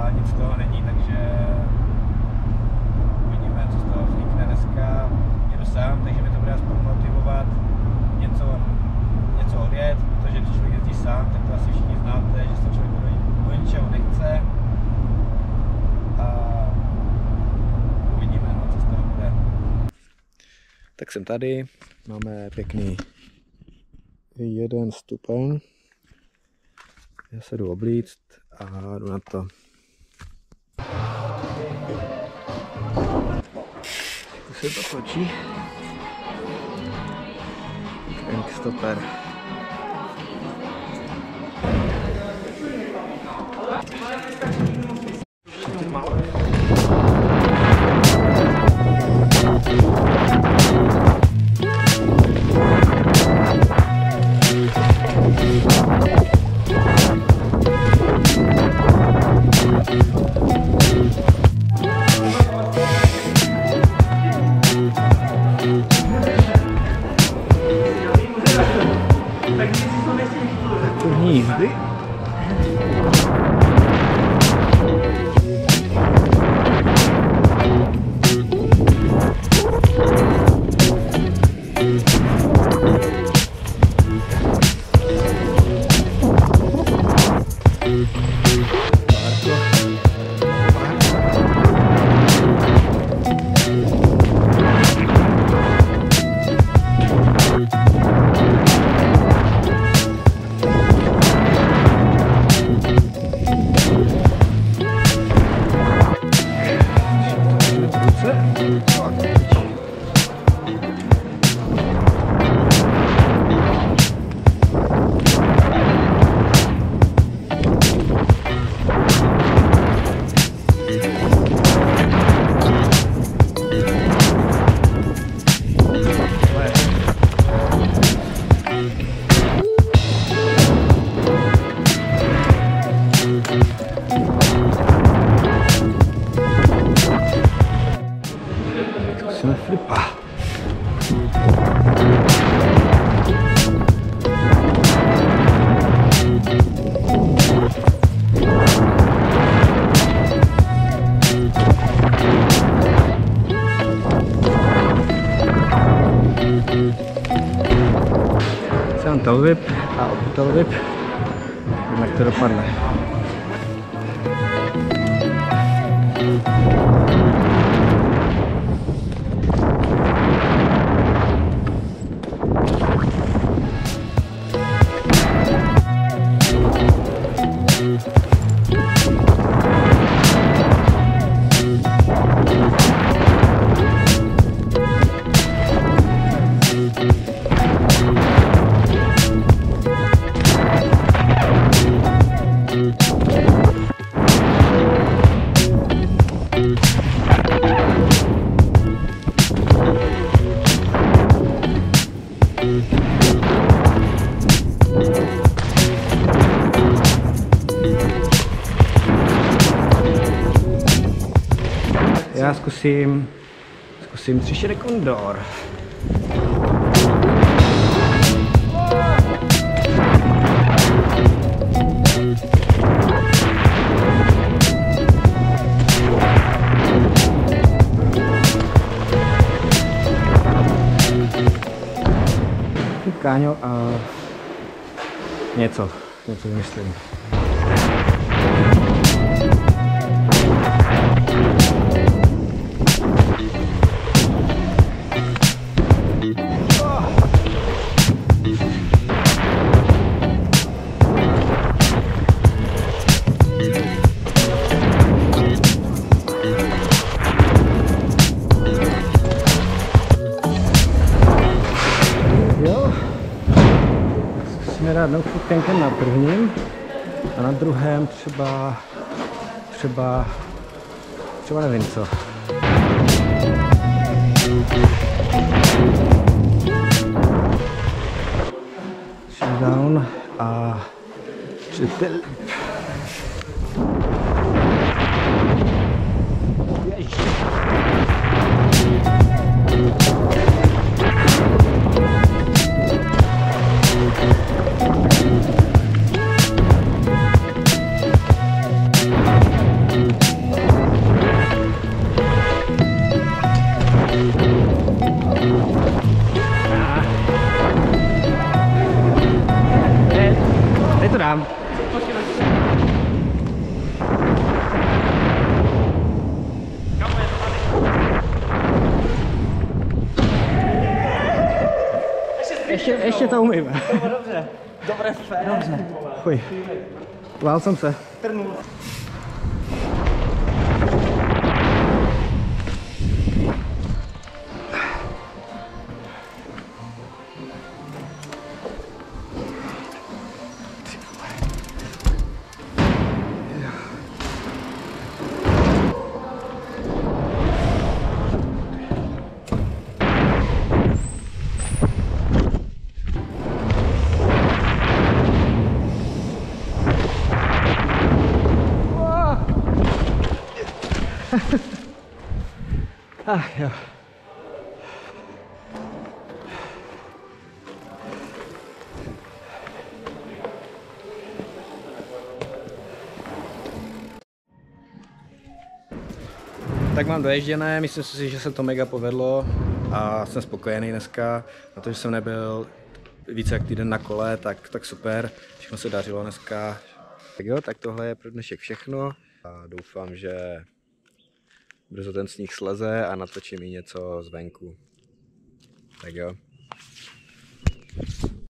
a nic z toho není, takže uvidíme, co z toho vznikne dneska. Jedu sám, takže mi to bude aspoň motivovat něco odjet, protože když člověk jezdí sám, tak to asi všichni znáte, že se člověk do ničeho nechce. A uvidíme, no, co z toho bude. Tak jsem tady, máme pěkný 1 stupeň. Já se jdu oblíct a jdu na to. Tu se to točí. Crank stopper. To nikdy. Zkusíme flipa. Jsem tailwhip a opět tailwhip. Jak to dopadne. Já zkusím 3 kondor. Káňo a něco vymyslím. Dát no footcankem na prvním a na druhém třeba nevím co. Shutdown a triple. ještě to umím. Dobře. Dobré, dobře. Fuj. Vál jsem se. Trnul. Jo. Tak mám doježděné, myslím si, že se to mega povedlo a jsem spokojený dneska, na to, že jsem nebyl více jak týden na kole, tak super, všechno se dařilo dneska. Tak jo, tak tohle je pro dnešek všechno a doufám, že brzo ten sníh sleze a natočím i něco zvenku. Tak jo.